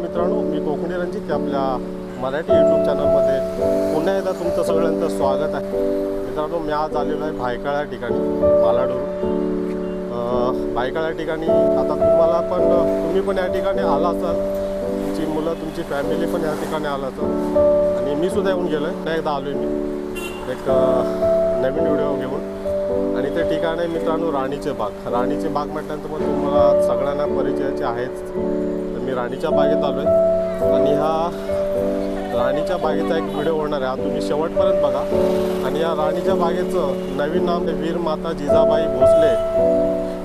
मित्रांनो, मी कोकणी रणजित आपल्या मराठी यूट्यूब चॅनलमध्ये पुन्हा एकदा तुमचं सगळ्यांचं स्वागत आहे. मित्रांनो, मी आज आलेलो आहे भायखळा या ठिकाणी, मालाडवरून. भायखळा या ठिकाणी आता तुम्ही पण या ठिकाणी आला असाल, तुमची मुलं तुमची फॅमिली पण या ठिकाणी आला असाल आणि मी सुद्धा येऊन गेलो आहे. पुन्हा एकदा आलो आहे मी एक नवीन व्हिडिओ घेऊन. आणि ते ठिकाण आहे मित्रांनो राणीचे बाग. राणीचे बाग म्हटल्यानंतर मग तुम्हाला सगळ्यांना परिचयाचे आहेच. तर मी राणीच्या बागेत आलो आहे आणि हा राणीच्या बागेचा एक व्हिडिओ होणार आहे. हा तुम्ही शेवटपर्यंत बघा. आणि या राणीच्या बागेचं नवीन नाव आहे वीर माता जिजाबाई भोसले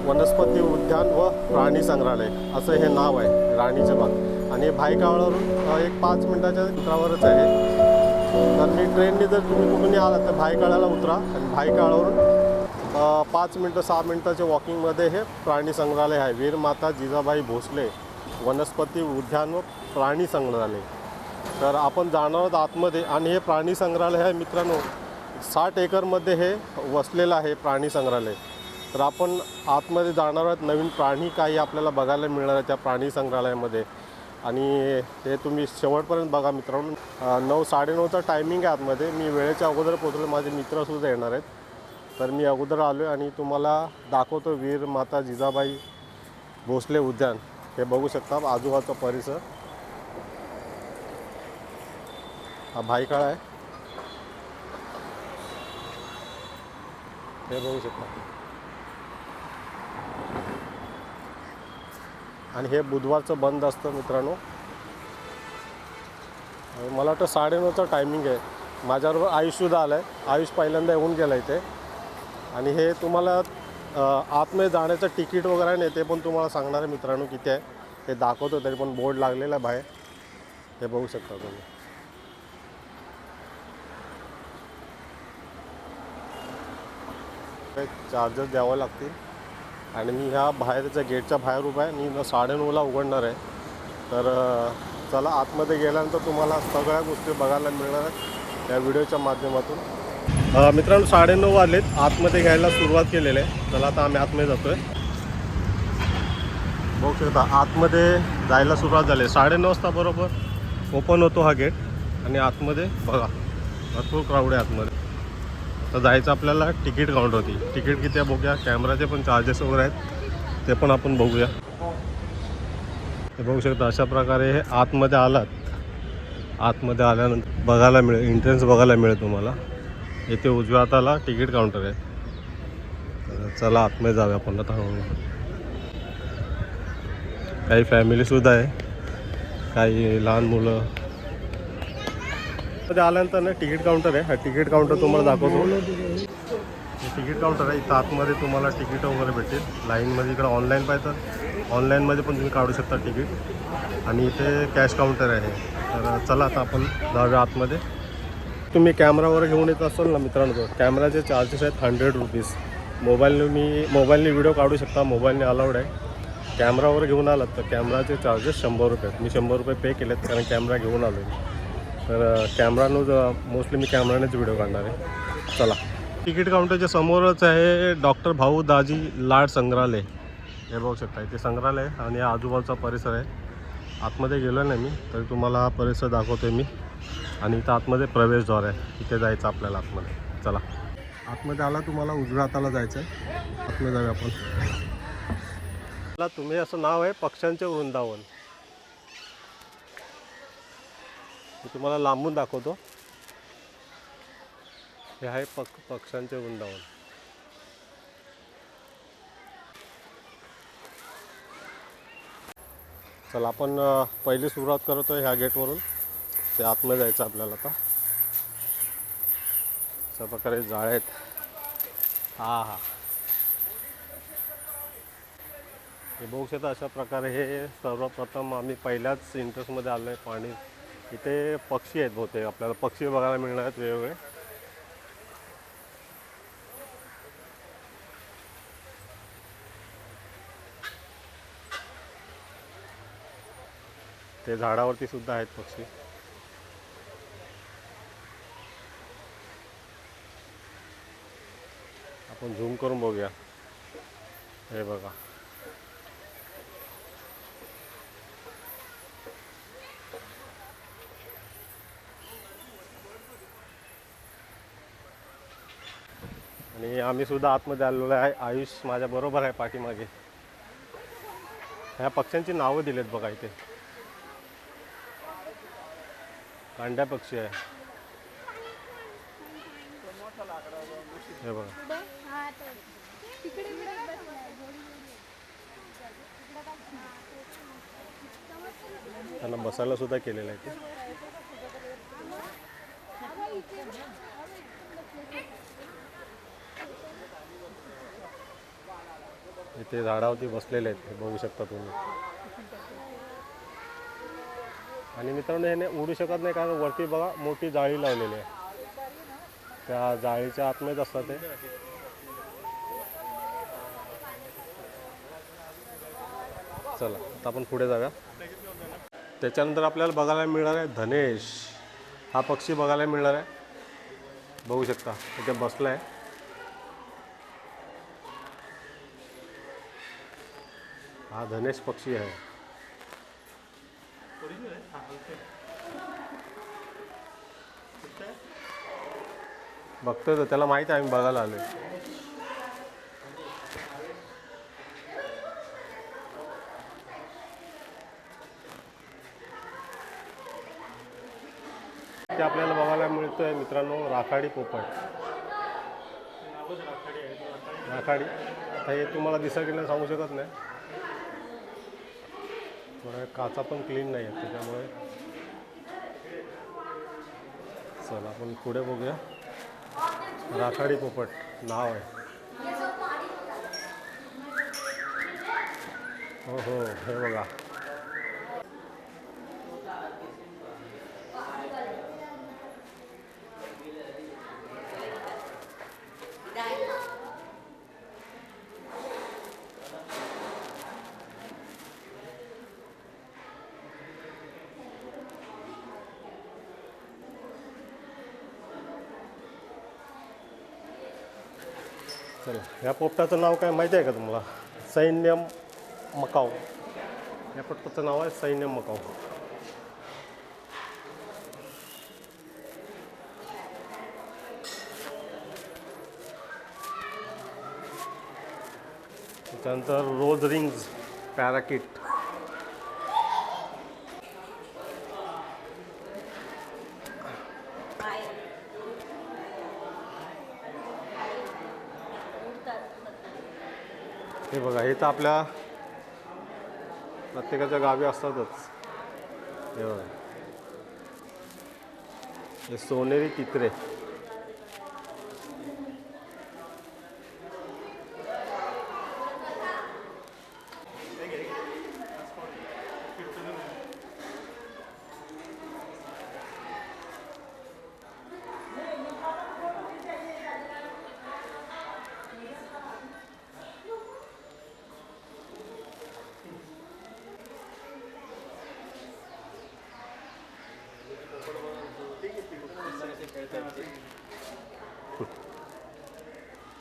वनस्पती उद्यान व प्राणी संग्रहालय असं हे नाव आहे राणीचे बाग. आणि भायखळ्यावरून एक 5 मिनिटाच्या अंतरावरच आहे. तर मी ट्रेनने जर तुम्ही कुठूनही आलात तर भायखळ्याला उतरा आणि भायखळ्यावरून 5 मिनटं 6 मिनटाच्या वॉकिंगमध्ये हे प्राणी संग्रहालय आहे. वीर माता जिजाबाई भोसले वनस्पती उद्यान व प्राणी संग्रहालय. तर आपण जाणार आहोत आतमध्ये. आणि हे प्राणी संग्रहालय आहे मित्रांनो 60 एकरमध्ये हे वसलेलं आहे प्राणी संग्रहालय. तर आपण आतमध्ये जाणार आहोत. नवीन प्राणी काही आपल्याला बघायला मिळणार आहे त्या प्राणी संग्रहालयामध्ये. आणि ते तुम्ही शेवटपर्यंत बघा मित्रांनो. 9 9:30चा टायमिंग आहे आतमध्ये. मी वेळेच्या अगोदर पोहोचलो. माझे मित्रसुद्धा येणार आहेत. तर मी अगोदर आलो आहे आणि तुम्हाला दाखवतो वीर माता जिजाबाई भोसले उद्यान. हे बघू शकता आजूबाजूचा परिसर. हा भायखळा आहे, हे बघू शकता. आणि हे बुधवारचं बंद असतं मित्रांनो. मला वाटतं 9:30चा टायमिंग आहे. माझ्याबरोबर आयुषसुद्धा आला आहे. आयुष पहिल्यांदा येऊन गेला इथे. आणि हे तुम्हाला आतमध्ये जाण्याचं तिकीट वगैरे नाही, ते पण तुम्हाला सांगणार आहे मित्रांनो किती आहे ते दाखवतो. तरी पण बोर्ड लागलेला आहे बाहेर, हे बघू शकता तुम्ही. चार्जेस द्यावं लागतील. आणि मी ह्या बाहेरच्या गेटच्या बाहेर उभा आहे. मी 9:30ला उघडणार आहे. तर चला आतमध्ये गेल्यानंतर तुम्हाला सगळ्या गोष्टी बघायला मिळणार आहेत या व्हिडिओच्या माध्यमातून. मित्रांनो 9:30 वाजलेत. आतमध्ये घ्यायला सुरुवात केलेली आहे. चला आता आम्ही आतमध्ये जातो आहे. बघू शकता आतमध्ये जायला सुरुवात झाली. 9:30 वाजता बरोबर ओपन होतो हा गेट. आणि आतमध्ये बघा भरपूर क्राऊड आहे आतमध्ये. तर जायचं आपल्याला तिकीट काउंटरवरती. तिकीट किती आहे बघूया. कॅमेराचे पण चार्जेस वगैरे आहेत, ते पण आपण बघूया. हे बघू शकता अशा प्रकारे हे आतमध्ये आलात. आतमध्ये आल्यानंतर बघायला मिळेल, एंट्रन्स बघायला मिळेल तुम्हाला. इथे उजव्या हाताला तिकीट काउंटर आहे. तर चला आतमध्ये जाऊया आपण आता. काही फॅमिलीसुद्धा आहे, काही लहान मुलं. मध्ये आल्यानंतर ना तिकीट काउंटर आहे. हा तिकीट काउंटर तुम्हाला दाखवतो. हे तिकीट काउंटर आहे. इथं आतमध्ये तुम्हाला तिकीट वगैरे भेटेल. लाईनमध्ये इकडं ऑनलाईन पाहिजे तर ऑनलाईनमध्ये पण तुम्ही काढू शकता तिकीट. आणि इथे कॅश काउंटर आहे. तर चला आता आपण जाऊया आतमध्ये. तुम्ही कॅमेरावर घेऊन येत असाल ना मित्रांनो, कॅमेराचे चार्जेस आहेत 100 रुपीज. मोबाईलने व्हिडिओ काढू शकता, मोबाईलने अलाउड आहे. कॅमेरावर घेऊन आलात तर कॅमेराचे चार्जेस 100 रुपये आहेत. मी 100 रुपये पे केलेत कारण कॅमेरा घेऊन आलो आहे. तर मोस्टली मी कॅमेरानेच व्हिडिओ काढणार आहे. चला. तिकीट काउंटरच्या समोरच आहे डॉक्टर भाऊ दाजी लाड संग्रहालय. हे बघू शकता इथे संग्रहालय आणि आजूबाजूचा परिसर आहे. आतमध्ये गेलो नाही मी, तरी तुम्हाला हा परिसर दाखवतो आहे मी. आणि इथं आतमध्ये प्रवेशद्वार आहे, इथे जायचं आपल्याला आतमध्ये. चला आतमध्ये आला, तुम्हाला उजव्या हाताला जायचं आहे. आतमध्ये जाऊया आपण. तुम्ही असं नाव आहे पक्ष्यांचे वृंदावन. मी तुम्हाला लांबून दाखवतो. हे आहे पक्ष्यांचे वृंदावन. चला आपण पहिली सुरुवात करतो ह्या गेटवरून. ते आतमध्ये जायचं आपल्याला आता. अशा प्रकारे जाळे आहेत. हा हे बघू शकता. अशा प्रकारे हे सर्वप्रथम आम्ही पहिल्याच इंटरेस्टमध्ये आलो आहे. पाणी इथे पक्षी आहेत, बहुतेक आपल्याला पक्षी बघायला मिळणार आहेत वेगवेगळे. ते झाडावरती सुद्धा आहेत पक्षी. आपण झूम करून बघूया. हे बघा आणि आम्ही सुद्धा आतमध्ये आलेलो आहे. आयुष माझ्या बरोबर आहे पाठीमागे. ह्या पक्ष्यांची नावं दिलेत बघा इथे. कांड्या पक्षी आहे हे बघा. त्यांना बसायला सुद्धा केलेलं आहे ते. इथे झाडावरती बसलेले आहेत हे बघू शकता तुम्ही. आणि मित्रांनो ह्याने उडू शकत नाही कारण वरती बघा मोठी जाळी लावलेली आहे. त्या जाळीच्या आतमध्येच असतात ते. चला आता आपण पुढे जाऊया. त्याच्यानंतर आपल्याला बघायला मिळणार आहे धनेश. हा पक्षी बघायला मिळणार आहे. बघू शकता इथे बसला आहे. हा धनेश पक्षी आहे. बघतोय तो, त्याला माहिती आहे आम्ही बघायला आलोय. ते आपल्याला बघायला मिळतोय मित्रांनो राखाडी पोपट. राखाडी आता हे तुम्हाला दिसेल की नाही सांगू शकत नाही. थोड्या काचा पण क्लीन नाही आहेत त्याच्यामुळे. चला आपण पुढे बघूया. राखाडी पोपट नाव आहे. हो हो हे बघा. चला या पोपटाचं नाव काय माहिती आहे का तुम्हाला? सैन्य मकाऊ. या पोपटाचं नाव आहे सैन्य मकाऊ. त्यानंतर रोज रिंग्स पॅराकिट. हे बघा हे तर आपल्या प्रत्येकाच्या गावी असतातच. हे बघा हे सोनेरी तित्रे.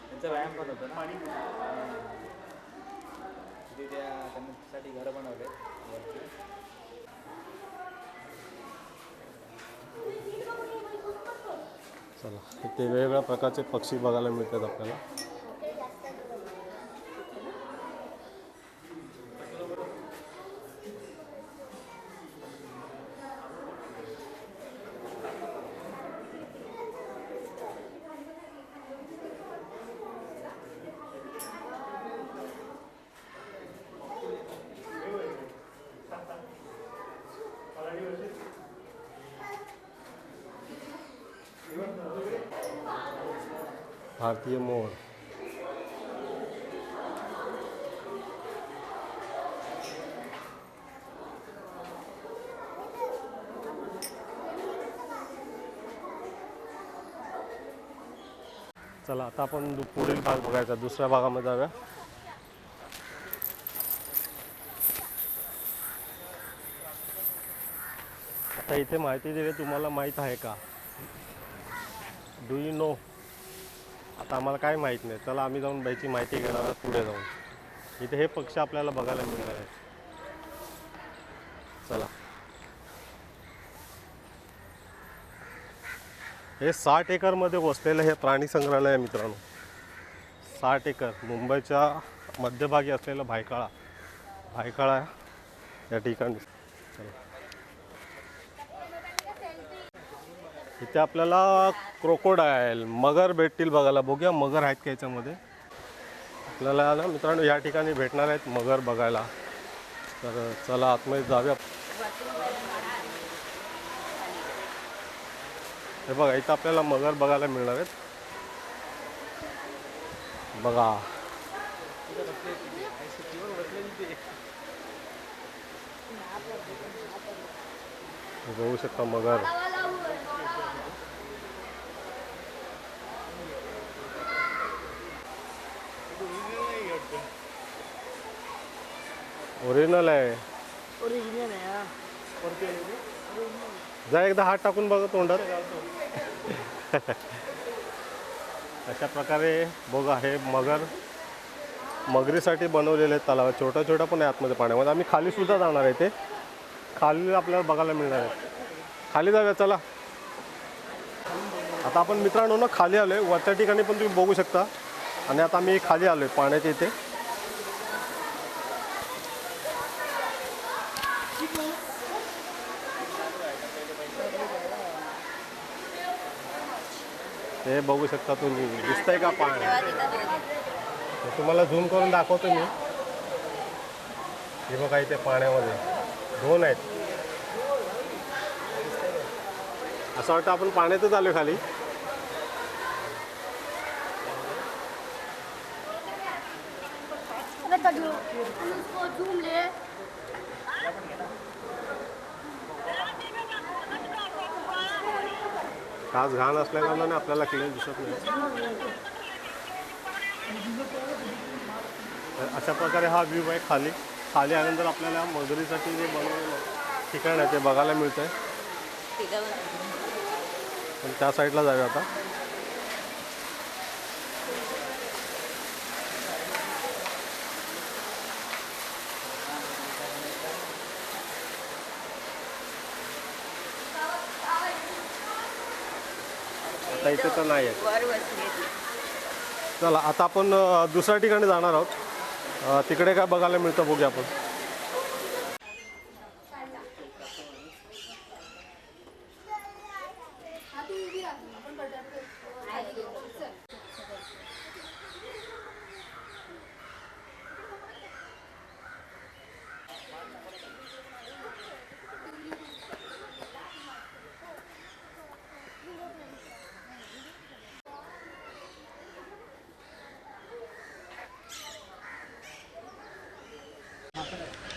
त्यांचा व्यायाम पण होतो ना. तिथे त्यांच्यासाठी घरं बनवले. चला इथे वेगवेगळ्या प्रकारचे पक्षी बघायला मिळतात आपल्याला. भारतीय मोर. चला आता आपण पुढील भाग बघायचा. दुसऱ्या भागामध्ये जाऊया. आता इथे माहिती दिली तुम्हाला माहीत आहे का? Do you know? आता आम्हाला काय माहीत नाही. चला आम्ही जाऊन बाईची माहिती घेणार आहोत पुढे जाऊन. इथे हे पक्षी आपल्याला बघायला मिळणार आहेत. चला हे 60 एकरमध्ये वसलेलं हे प्राणी संग्रहालय आहे मित्रांनो. 60 एकर मुंबईच्या मध्यभागी असलेलं भायखळा या ठिकाणी. इथे आपल्याला क्रोकोडाईल मगर भेटतील बघायला. बघूया मगर आहेत का याच्यामध्ये. आपल्याला ना मित्रांनो या ठिकाणी भेटणार आहेत मगर बघायला. तर चला आतमध्ये जाऊया. हे बघा इथं आपल्याला मगर बघायला मिळणार आहेत. बघा बघू शकता मगर. ओरिजिनल आहे. जा एकदा हात टाकून बघा तोंडात. अशा प्रकारे बघा हे मगरीसाठी बनवलेले तलाव. छोटा छोटा पण आहे आतमध्ये पाण्यामध्ये. आम्ही खाली सुद्धा जाणार आहे. ते खाली आपल्याला बघायला मिळणार आहे. खाली जाऊया चला. आता आपण मित्रांनो ना खाली आलो आहे. वरच्या ठिकाणी पण तुम्ही बघू शकता. आणि आता आम्ही खाली आलो आहे पाण्याच्या इथे. हे बघू शकता तुम्ही. दिसतंय का पाणी. तुम्हाला झूम करून दाखवतो मी. हे बघा इथे पाण्यामध्ये 2 आहेत. असं वाटतं आपण पाण्यातच आलो खाली. काच घाण असल्याकारणाने आपल्याला क्लिअर दिसत नाही. अशा प्रकारे हा व्ह्यू आहे खाली. खाली आल्यानंतर आपल्याला मगरीसाठी जे बनवलेलं ठिकाण आहे ते बघायला मिळतं आहे. पण त्या साईडला जाऊया आता. आता इथे तर नाही आहे. चला आता आपण दुसऱ्या ठिकाणी जाणार आहोत. तिकडे काय बघायला मिळतं बघूया आपण.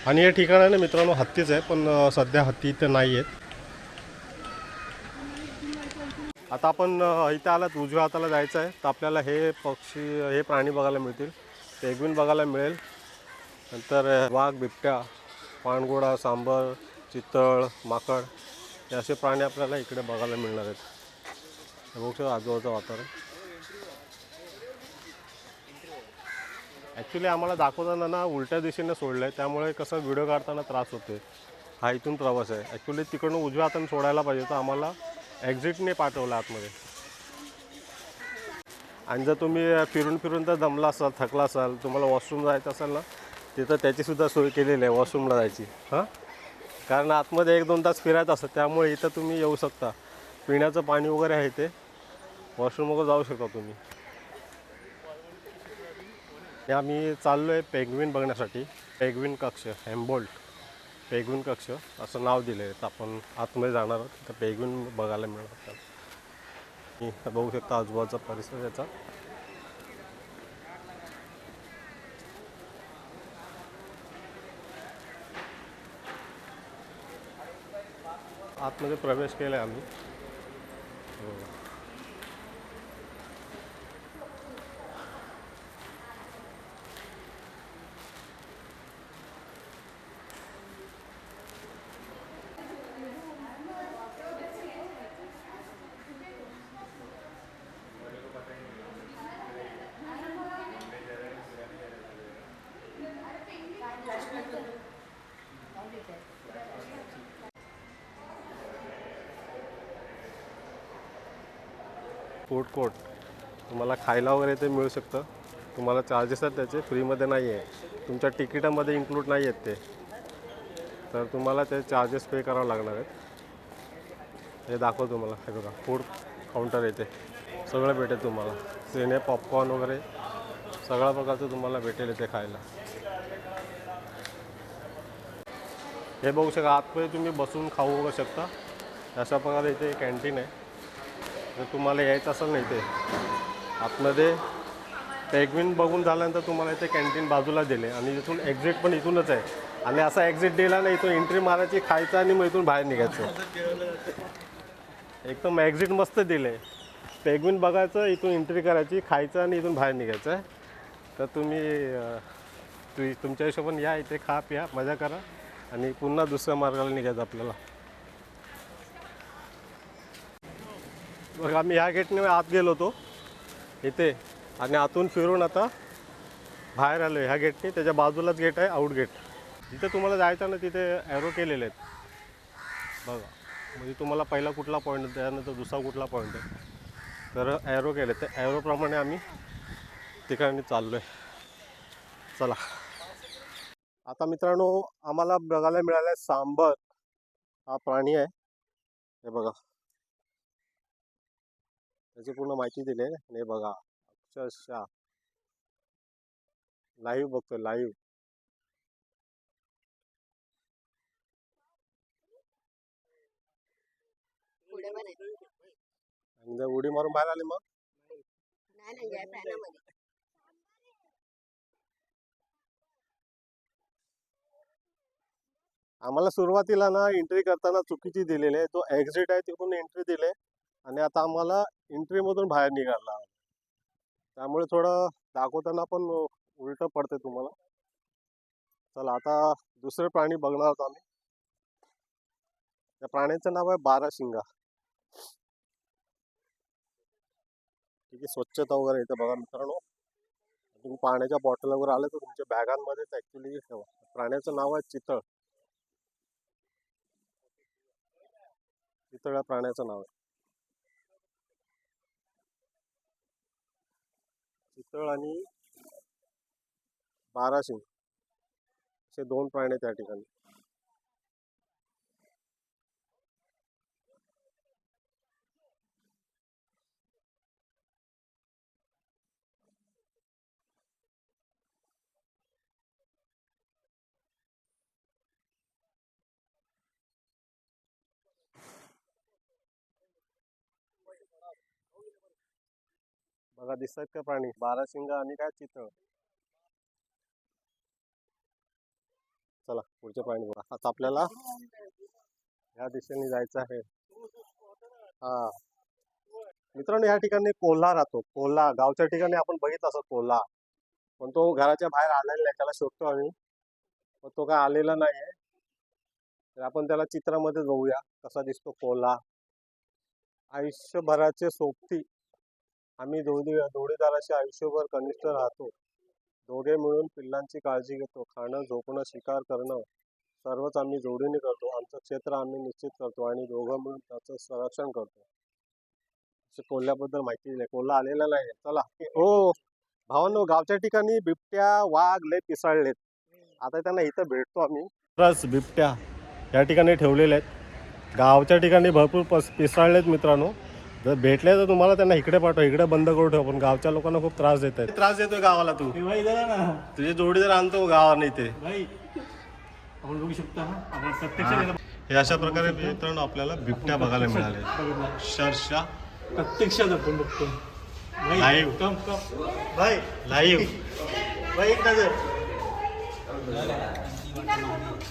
आणि या ठिकाणाने मित्रांनो हत्तीच आहे. पण सध्या हत्ती इथे नाही आहेत. आता आपण इथे आलात उजव्या हाताला जायचं आहे. तर आपल्याला हे प्राणी बघायला मिळतील. पेंग्विन बघायला मिळेल. नंतर वाघ, बिबट्या, पाणघोडा, सांबर, चितळ, माकड हे असे प्राणी आपल्याला इकडे बघायला मिळणार आहेत. बघू शकता आजूबाजूचं वातावरण. ॲक्च्युली आम्हाला दाखवताना ना उलट्या दिशेने सोडलं आहे. त्यामुळे कसं व्हिडिओ काढताना त्रास होते. हा इथून प्रवास आहे. ॲक्च्युली तिकडून उजव्या हाताने सोडायला पाहिजे. तर आम्हाला एक्झिटने पाठवलं आतमध्ये. आणि जर तुम्ही फिरून तर दमला असाल, थकला असाल, तुम्हाला वॉशरूम जायचं असेल ना, तिथं त्याचीसुद्धा सोय केलेली आहे वॉशरूमला जायची. कारण आतमध्ये 1-2 तास फिरायचं असतं. त्यामुळे इथं तुम्ही येऊ शकता. पिण्याचं पाणी वगैरे आहे ते. वॉशरूम वगैरे जाऊ शकता तुम्ही. आम्ही चाललो आहे पेंग्विन बघण्यासाठी. पेंग्विन कक्ष, हेम्बोल्ट पेंग्विन कक्ष असं नाव दिलं आहे. तर आपण आतमध्ये जाणार आहोत. तर पेंग्विन बघायला मिळणार. आपल्याला बघू शकता आजूबाजूचा परिसर याचा. आतमध्ये प्रवेश केला आहे आम्ही. फूड कोर्ट तुम्हाला खायला वगैरे ते मिळू शकतं. तुम्हाला चार्जेस आहेत त्याचे, फ्रीमध्ये नाही आहे, तुमच्या तिकिटामध्ये इन्क्लूड नाही आहेत ते, तर तुम्हाला ते चार्जेस पे करावं लागणार आहेत. हे दाखवतो तुम्हाला, हे बघा फूड काउंटर येते, सगळं भेटेल तुम्हाला, सिने पॉपकॉर्न वगैरे सगळ्या प्रकारचं तुम्हाला भेटेल इथे खायला. हे बघू शकता, आतमध्ये तुम्ही बसून खाऊ वगैरे शकता. अशा प्रकारे इथे कॅन्टीन आहे. जर तुम्हाला यायचं असेल ना इथे आतमध्ये, पेंग्विन बघून झाल्यानंतर तुम्हाला इथे कॅन्टीन बाजूला दिले आणि इथून एक्झिट पण इथूनच आहे. आणि असा एक्झिट दिला ना, इथून एंट्री मारायची, खायचं आणि मग इथून बाहेर निघायचं. एकदम एक्झिट मस्त दिले. पेंग्विन बघायचं, इथून एंट्री करायची, खायचं आणि इथून बाहेर निघायचं आहे. तर तुम्ही तुमच्या हिशोबाने या, इथे खा प्या मजा करा आणि पुन्हा दुसऱ्या मार्गाला निघायचं आपल्याला. बघा आम्ही ह्या गेटने आत गेलो होतो इथे आणि आतून फिरून आता बाहेर आलो ह्या गेटने. त्याच्या बाजूलाच गेट आहे आउट गेट. जिथे तुम्हाला जायचं ना तिथे ॲरो केलेले आहेत बघा. म्हणजे तुम्हाला पहिला कुठला पॉईंट, त्यानंतर दुसरा कुठला पॉईंट आहे, तर ॲरो केले. तर ॲरोप्रमाणे आम्ही ठिकाणी चाललो आहे. चला आता मित्रांनो, आम्हाला बघायला मिळालं आहे सांबर हा प्राणी आहे. हे बघा, त्याची पूर्ण माहिती दिली आहे. हे बघा, अक्षरशः लाईव्ह बघतोय, लाईव्ह. आणि जर उडी मारून बाहेर आले मग आम्हाला सुरुवातीला ना एंट्री करताना चुकीची दिलेली आहे. तो एक्झिट आहे तिथून एंट्री दिले आणि आता आम्हाला एंट्रीमधून बाहेर निघाला. त्यामुळे थोडं दाखवताना पण उलटं पडते तुम्हाला. चला आता दुसरे प्राणी बघणार आहोत आम्ही. त्या प्राण्याचं नाव आहे बाराशिंगा. तिथे स्वच्छता वगैरे इथे बघा मित्रांनो. तुम्ही पाण्याच्या बॉटल वगैरे आले तर तुमच्या बॅगांमध्येच ॲक्च्युली ठेवा. प्राण्याचं नाव आहे चितळ. चितळ या प्राण्याचं नाव आहे. चितळ आणि बाराशिंग असे दोन प्राणी त्या ठिकाणी. बघा दिसतात का प्राणी, बाराशिंगा आणि काय चितळ. चला पुढचे प्राणी बघा. आता आपल्याला या दिशेने जायचं आहे. हा मित्रांनो, या ठिकाणी कोल्हा राहतो. कोल्हा गावच्या ठिकाणी आपण बघितलं असं कोल्हा, पण तो घराच्या बाहेर आलेला नाही. त्याला शोधतो आम्ही, पण तो काय आलेला नाही आहे. तर आपण त्याला चित्रामध्ये बघूया कसा दिसतो कोल्हा. आयुष्यभराचे सोबती आम्ही जोडीदाराशी आयुष्यभर कनिष्ठ राहतो. दोघे मिळून पिल्लांची काळजी घेतो. खाणं, झोपणं, शिकार करणं सर्वच आम्ही जोडीने करतो. आमचं क्षेत्र आम्ही निश्चित करतो आणि दोघं मिळून त्याचं संरक्षण करतो. असे कोल्ह्याबद्दल माहिती दिली. कोल्हा आलेला नाही. चला हो भावांनो, गावच्या ठिकाणी बिबट्या, वाघ लय पिसाळलेत. आता त्यांना इथं भेटतो आम्ही. खरंच बिबट्या या ठिकाणी ठेवलेले आहेत. गावच्या ठिकाणी भरपूर पिसाळलेत मित्रांनो. जर भेटले तर तुम्हाला त्यांना इकडे पाठवा, इकडे बंद करून ठेव. पण गावच्या लोकांना खूप त्रास देत आहेत. त्रास देतोय गावाला तू. तुझे जोडीदार आणतो गावाने इथे. आपण बघू शकता आपण प्रत्यक्ष हे अशा प्रकारे मित्रांनो आपल्याला बिबट्या बघायला मिळाले. शर्षा प्रत्यक्षात आपण बघतो. लाईव्ह कम भाई, लाईव्ह भाई, एक नजर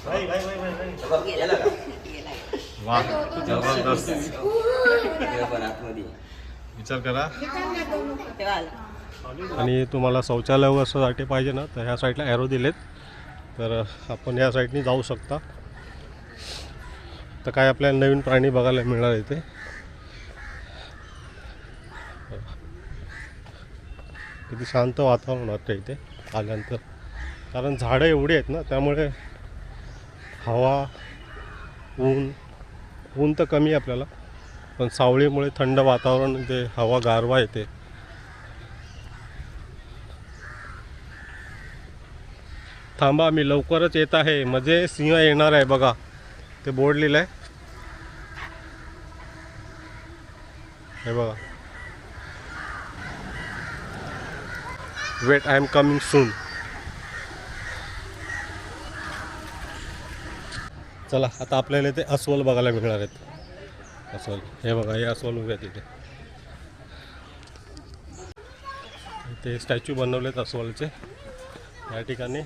भाई भाई भाई भाई. वा जबरदस्त. विचार करा. आणि तुम्हाला शौचालय वगैरेसाठी पाहिजे ना, तर ह्या साईडला ॲरो दिलेत, तर आपण या साईडनी जाऊ शकता. तर काय आपल्याला नवीन प्राणी बघायला मिळणार इथे. किती शांत वातावरण वाटतं इथे आल्यानंतर, कारण झाडं एवढी आहेत ना, त्यामुळे हवा, ऊन तर कमी आहे आपल्याला, पण सावळीमुळे थंड वातावरण, ते हवा गारवा येते. थांबा मी लवकरच येत आहे म्हणजे सिंह येणार आहे बघा ते बोर्ड लिहिलं आहे हे बघा weight I am coming soon चला आता आपल्याला ते अस्वल बघायला मिळणार आहेत अस्वल हे बघा हे अस्वल उभे आहेत तिथे ते स्टॅच्यू बनवलेत अस्वलचे या ठिकाणी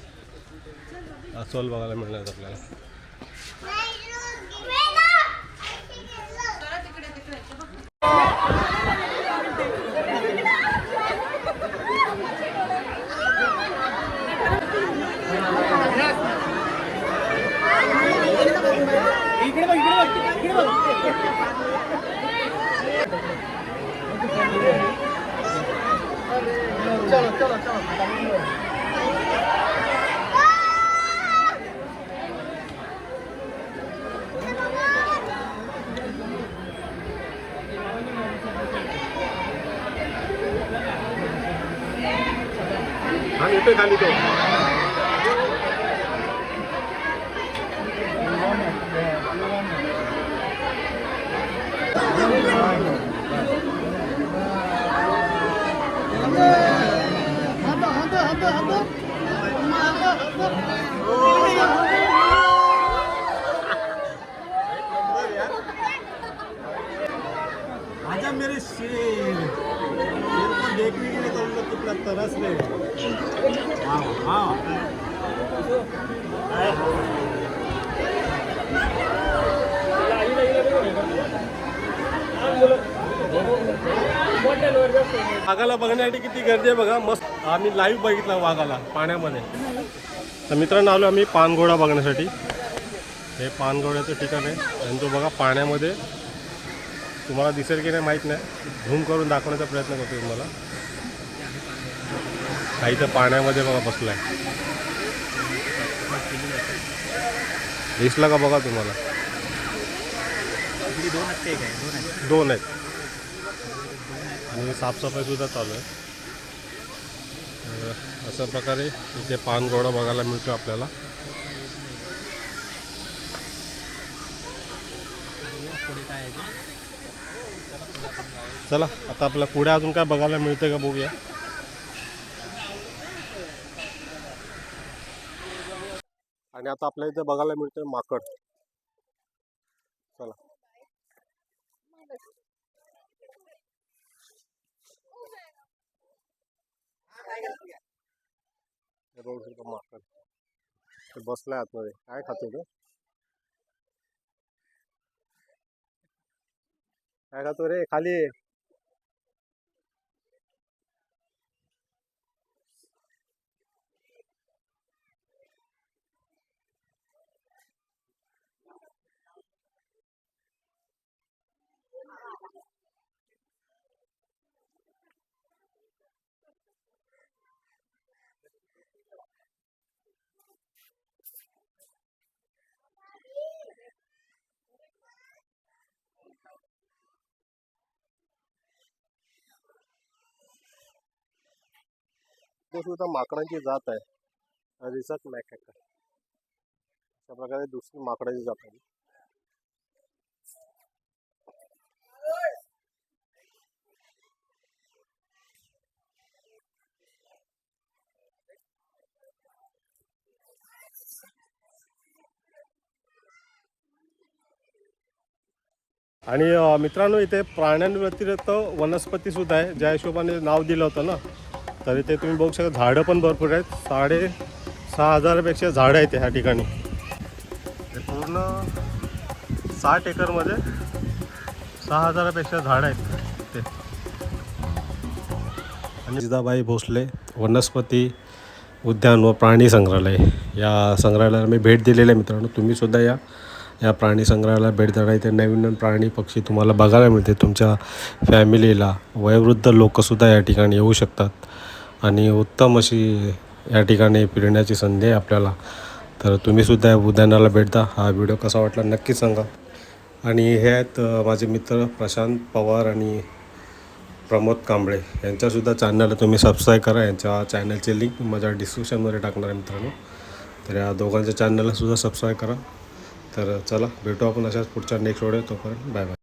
अस्वल बघायला मिळणार आहेत आपल्याला हाँ ये पे खाली तो आजा मेरे शेर को देखने के लिए तो हम लोग कितना तरस रहे वाघाला बघण्यासाठी किती गर्दी आहे बघा मस्त आम्ही लाईव्ह बघितला वाघाला पाण्यामध्ये तर मित्रांनो आलो आम्ही पानघोडा बघण्यासाठी हे पानघोड्याचं ठिकाण आहे आणि तो बघा पाण्यामध्ये तुम्हाला दिसेल की नाही माहीत नाही झूम करून दाखवण्याचा प्रयत्न करतो तुम्हाला काही तर पाण्यामध्ये बघा बसलाय दिसला का बघा तुम्हाला दोन आहेत आणि साफसफाई सुद्धा चालू आहे अशा प्रकारे इथे पानघोडा बघायला मिळतो आपल्याला चला आता आपल्या पुढे अजून काय बघायला मिळतं का बघूया आणि आता आपल्या इथे बघायला मिळतंय माकड चला माकड ते बसलाय आतमध्ये काय खातो तो काय खातो रे खाली तो सुद्धा माकडांची जात आहे रिसर्च मॅकॅकर अशा प्रकारे दुसरी माकडाची जात आहे आणि मित्रांनो इथे प्राण्यांव्यतिरिक्त वनस्पती सुद्धा आहे ज्या हिशोबाने नाव दिलं होतं ना तर इथे तुम्ही बघू शकता झाडं पण भरपूर आहेत 6,500पेक्षा झाडं आहेत ह्या ठिकाणी हे पूर्ण 60 एकरमध्ये 6,000पेक्षा झाडं आहेत ते आणि जिजाबाई भोसले वनस्पती उद्यान व प्राणी संग्रहालय या संग्रहालयाला मी भेट दिलेली आहे मित्रांनो तुम्हीसुद्धा या प्राणी संग्रहालयाला भेट देणार इथे नवीन नवीन प्राणी पक्षी तुम्हाला बघायला मिळते तुमच्या फॅमिलीला वयोवृद्ध लोकसुद्धा या ठिकाणी येऊ शकतात आणि उत्तम अशी या ठिकाणी फिरण्याची संधी आहे आपल्याला तर तुम्हीसुद्धा या उद्यानाला भेट द्या हा व्हिडिओ कसा वाटला नक्की सांगा आणि हे आहेत माझे मित्र प्रशांत पवार आणि प्रमोद कांबळे यांच्यासुद्धा चॅनलला तुम्ही सबस्क्राईब करा यांच्या चॅनलची लिंक माझ्या डिस्क्रिप्शनमध्ये टाकणार आहे मित्रांनो तर या दोघांच्या चॅनलला सुद्धा सबस्क्राईब करा. तर चला भेटू आपण अशाच पुढच्या नेक्स्ट व्हिडिओ. तोपर्यंत बाय बाय.